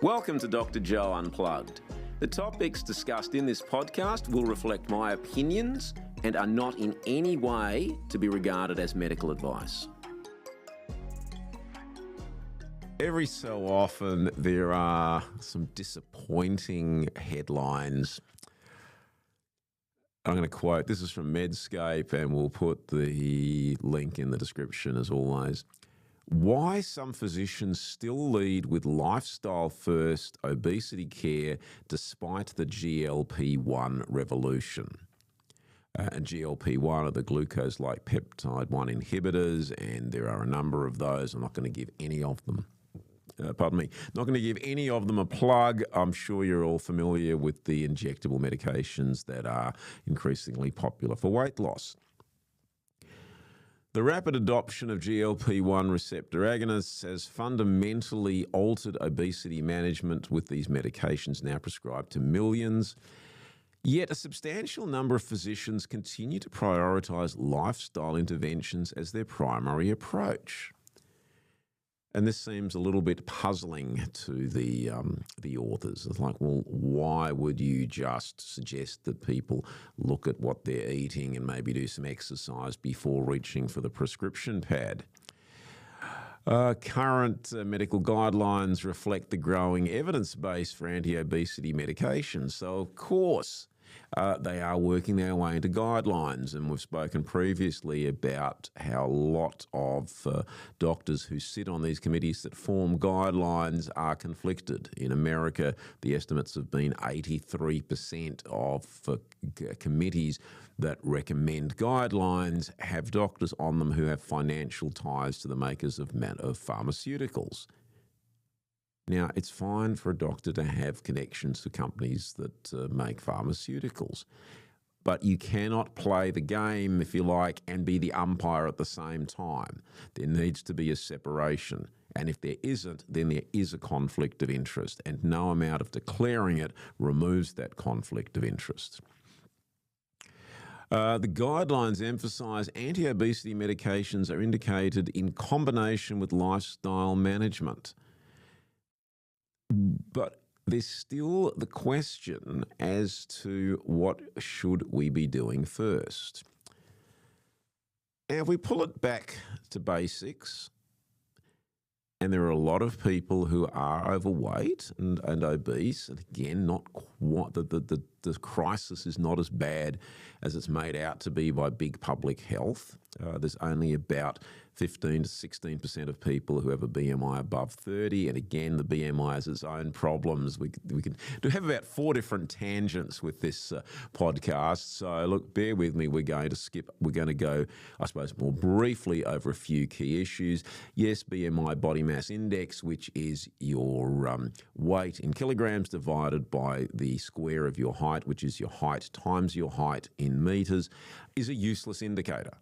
Welcome to Dr Joe Unplugged. The topics discussed in this podcast will reflect my opinions and are not in any way to be regarded as medical advice. Every so often there are some disappointing headlines. I'm going to quote, this is from Medscape, and we'll put the link in the description as always. Why some physicians still lead with lifestyle-first obesity care despite the GLP-1 revolution. And GLP-1 are the glucose-like peptide 1 inhibitors, and there are a number of those. I'm not going to give any of them. Not going to give any of them a plug. I'm sure you're all familiar with the injectable medications that are increasingly popular for weight loss. The rapid adoption of GLP-1 receptor agonists has fundamentally altered obesity management, with these medications now prescribed to millions. Yet a substantial number of physicians continue to prioritise lifestyle interventions as their primary approach. And this seems a little bit puzzling to the authors. It's like, well, why would you just suggest that people look at what they're eating and maybe do some exercise before reaching for the prescription pad? Current medical guidelines reflect the growing evidence base for anti-obesity medications. So, of course, they are working their way into guidelines, and we've spoken previously about how a lot of doctors who sit on these committees that form guidelines are conflicted. In America, the estimates have been 83% of committees that recommend guidelines have doctors on them who have financial ties to the makers of pharmaceuticals. Now, it's fine for a doctor to have connections to companies that make pharmaceuticals, but you cannot play the game, if you like, and be the umpire at the same time. There needs to be a separation, and if there isn't, then there is a conflict of interest, and no amount of declaring it removes that conflict of interest. The guidelines emphasise anti-obesity medications are indicated in combination with lifestyle management. But there's still the question as to what should we be doing first. Now, if we pull it back to basics, and there are a lot of people who are overweight and obese, and again, not quite, the crisis is not as bad as it's made out to be by big public health. There's only about 15 to 16% of people who have a BMI above 30, and again, the BMI has its own problems. We can have about 4 different tangents with this podcast, so look, bear with me. We're going to go, I suppose, more briefly over a few key issues. Yes, BMI, body mass index, which is your weight in kilograms divided by the square of your height, which is your height times your height in metres, is a useless indicator,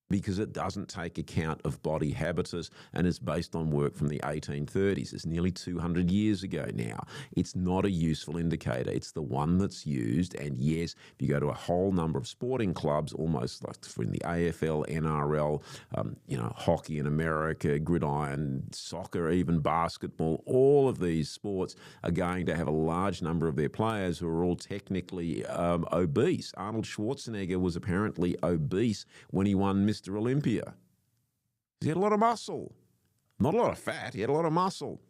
because it doesn't take account of body habitus and is based on work from the 1830s. It's nearly 200 years ago now. It's not a useful indicator. It's the one that's used, and yes, if you go to a whole number of sporting clubs, almost like in the AFL, NRL, hockey in America, gridiron, soccer, even basketball, all of these sports are going to have a large number of their players who are all technically obese. Arnold Schwarzenegger was apparently obese when he won Mr. Olympia. He had a lot of muscle. Not a lot of fat, he had a lot of muscle.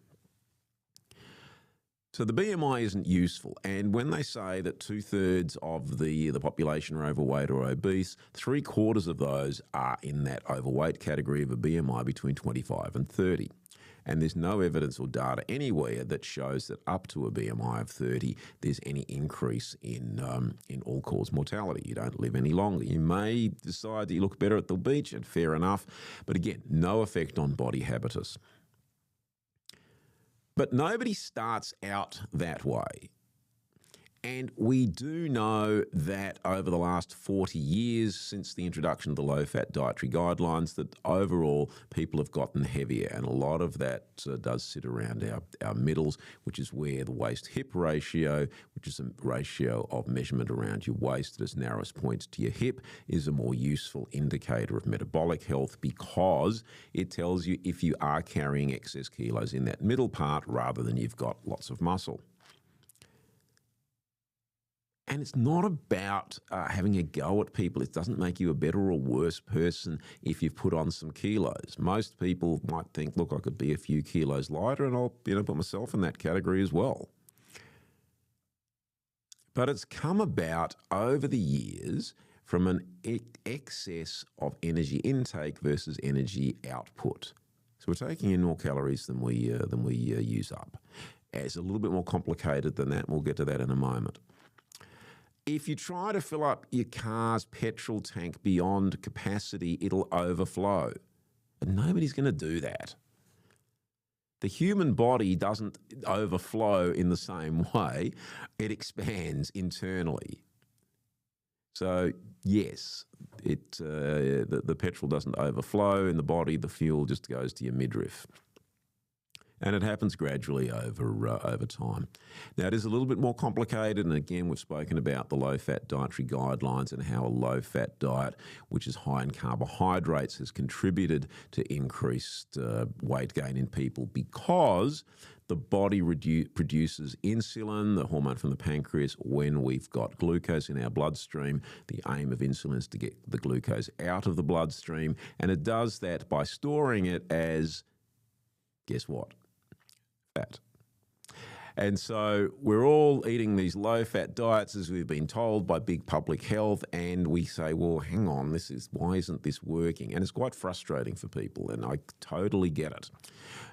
So the BMI isn't useful, and when they say that 2/3 of the population are overweight or obese, 3/4 of those are in that overweight category of a BMI between 25 and 30. And there's no evidence or data anywhere that shows that up to a BMI of 30, there's any increase in all-cause mortality. You don't live any longer. You may decide that you look better at the beach, and fair enough, but again, no effect on body habitus. But nobody starts out that way. And we do know that over the last 40 years, since the introduction of the low-fat dietary guidelines, that overall people have gotten heavier. And a lot of that does sit around our middles, which is where the waist-hip ratio, which is a ratio of measurement around your waist at its narrowest point to your hip, is a more useful indicator of metabolic health because it tells you if you are carrying excess kilos in that middle part rather than you've got lots of muscle. And it's not about having a go at people. It doesn't make you a better or worse person if you've put on some kilos. Most people might think, look, I could be a few kilos lighter and I'll put myself in that category as well. But it's come about over the years from an excess of energy intake versus energy output. So we're taking in more calories than we use up. It's a little bit more complicated than that. We'll get to that in a moment. If you try to fill up your car's petrol tank beyond capacity, it'll overflow. And nobody's going to do that. The human body doesn't overflow in the same way. It expands internally. So, yes, the petrol doesn't overflow in the body. The fuel just goes to your midriff. And it happens gradually over time. Now, it is a little bit more complicated, and again, we've spoken about the low-fat dietary guidelines and how a low-fat diet, which is high in carbohydrates, has contributed to increased weight gain in people because the body produces insulin, the hormone from the pancreas, when we've got glucose in our bloodstream. The aim of insulin is to get the glucose out of the bloodstream, and it does that by storing it as, guess what? Fat. And so we're all eating these low-fat diets as we've been told by big public health, and we say, well, hang on, why isn't this working? And it's quite frustrating for people, and I totally get it.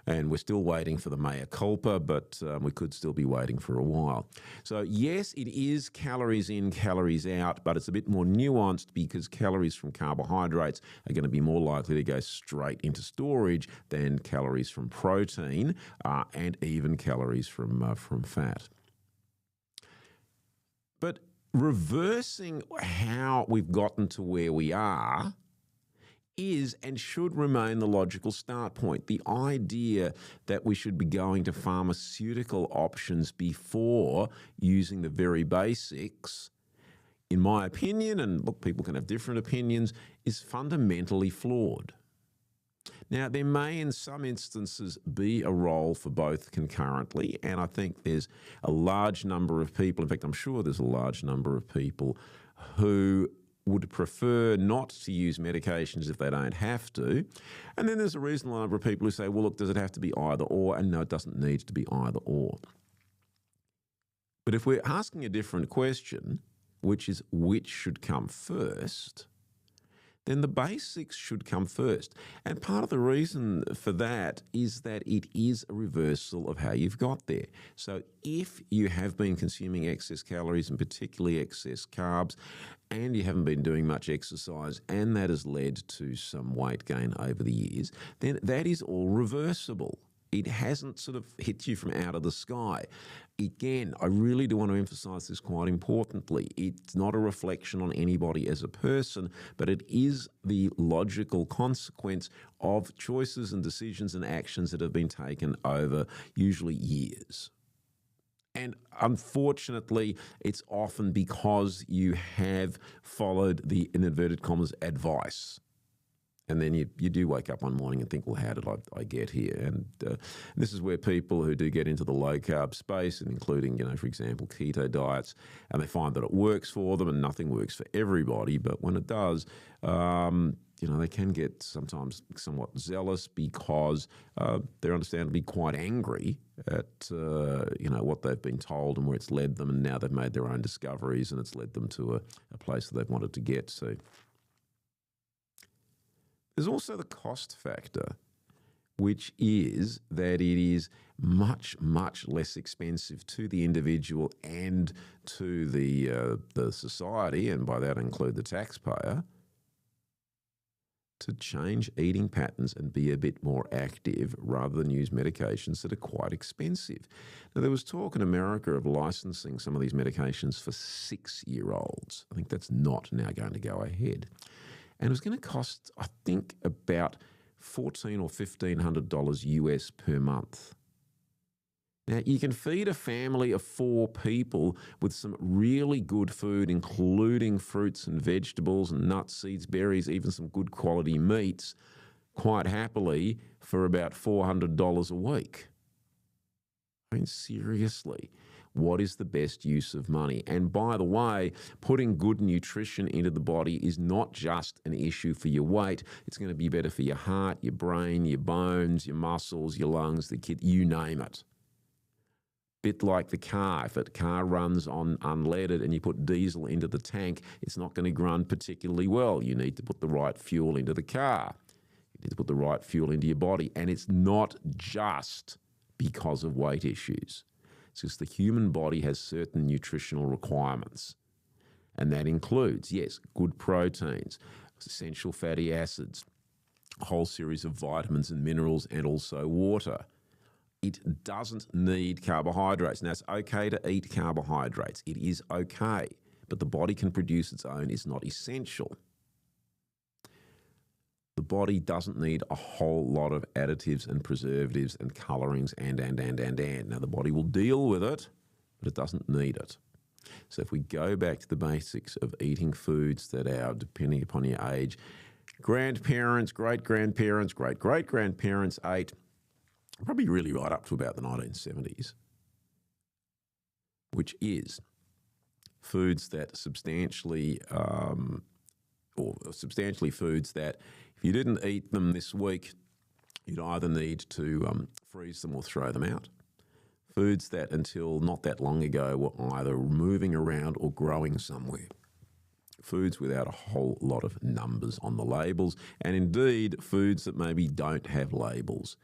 And we're still waiting for the mea culpa, but we could still be waiting for a while. So yes, it is calories in, calories out, but it's a bit more nuanced because calories from carbohydrates are going to be more likely to go straight into storage than calories from protein and even calories from fat. But reversing how we've gotten to where we are is and should remain the logical start point. The idea that we should be going to pharmaceutical options before using the very basics, in my opinion, and look, people can have different opinions, is fundamentally flawed. Now, there may in some instances be a role for both concurrently, and I think there's a large number of people, in fact, I'm sure there's a large number of people who would prefer not to use medications if they don't have to. And then there's a reasonable number of people who say, well, look, does it have to be either or? And no, it doesn't need to be either or. But if we're asking a different question, which is which should come first, then the basics should come first. And part of the reason for that is that it is a reversal of how you've got there. So if you have been consuming excess calories and particularly excess carbs, and you haven't been doing much exercise, and that has led to some weight gain over the years, then that is all reversible. It hasn't sort of hit you from out of the sky. Again, I really do want to emphasise this quite importantly. It's not a reflection on anybody as a person, but it is the logical consequence of choices and decisions and actions that have been taken over usually years. And unfortunately, it's often because you have followed the, in inverted commas, advice. And then you do wake up one morning and think, well, how did I get here? And this is where people who do get into the low-carb space, and including, for example, keto diets, and they find that it works for them and nothing works for everybody. But when it does, they can get sometimes somewhat zealous because they're understandably quite angry at, what they've been told and where it's led them. And now they've made their own discoveries and it's led them to a place that they've wanted to get to. There's also the cost factor, which is that it is much, much less expensive to the individual and to the society, and by that I include the taxpayer, to change eating patterns and be a bit more active rather than use medications that are quite expensive. Now, there was talk in America of licensing some of these medications for 6-year-olds. I think that's not now going to go ahead. And it was going to cost, I think, about $1,400 or $1,500 US per month. Now, you can feed a family of 4 people with some really good food, including fruits and vegetables and nuts, seeds, berries, even some good quality meats, quite happily for about $400 a week. I mean, seriously, what is the best use of money? And by the way, putting good nutrition into the body is not just an issue for your weight. It's going to be better for your heart, your brain, your bones, your muscles, your lungs, the kid, you name it. Bit like the car. If a car runs on unleaded and you put diesel into the tank, it's not going to run particularly well. You need to put the right fuel into the car. You need to put the right fuel into your body. And it's not just because of weight issues. It's just the human body has certain nutritional requirements. And that includes, yes, good proteins, essential fatty acids, a whole series of vitamins and minerals, and also water. It doesn't need carbohydrates. Now, it's okay to eat carbohydrates. It is okay, but the body can produce its own. It's not essential. The body doesn't need a whole lot of additives and preservatives and colorings and. Now, the body will deal with it, but it doesn't need it. So if we go back to the basics of eating foods that are, depending upon your age, grandparents, great-grandparents, great-great-grandparents ate, probably really right up to about the 1970s, which is foods that substantially foods that if you didn't eat them this week, you'd either need to freeze them or throw them out. Foods that until not that long ago were either moving around or growing somewhere. Foods without a whole lot of numbers on the labels, and indeed foods that maybe don't have labels.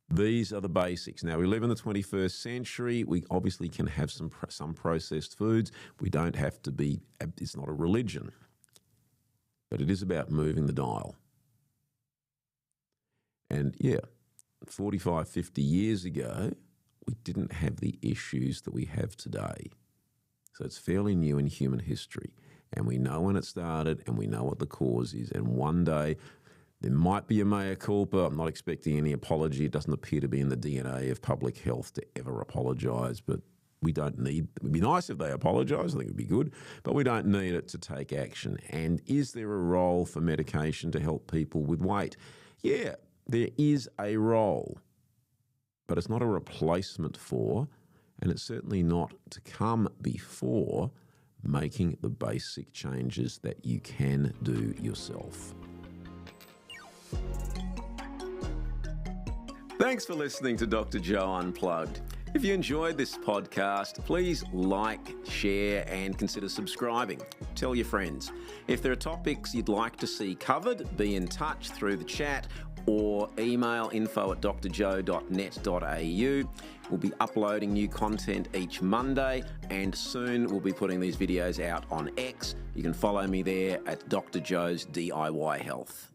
These are the basics. Now, we live in the 21st century. We obviously can have some processed foods. We don't have to be, it's not a religion, but it is about moving the dial. And yeah, 45, 50 years ago, we didn't have the issues that we have today. So it's fairly new in human history. And we know when it started and we know what the cause is. And one day, there might be a mea culpa. I'm not expecting any apology. It doesn't appear to be in the DNA of public health to ever apologise, but we don't need, it would be nice if they apologise, I think it would be good, but we don't need it to take action. And is there a role for medication to help people with weight? Yeah, there is a role, but it's not a replacement for, and it's certainly not to come before making the basic changes that you can do yourself. Thanks for listening to Dr. Joe Unplugged. If you enjoyed this podcast, please like, share, and consider subscribing. Tell your friends. If there are topics you'd like to see covered, be in touch through the chat or email info@drjoe.net.au. We'll be uploading new content each Monday, and soon we'll be putting these videos out on X. You can follow me there at Dr. Joe's DIY Health.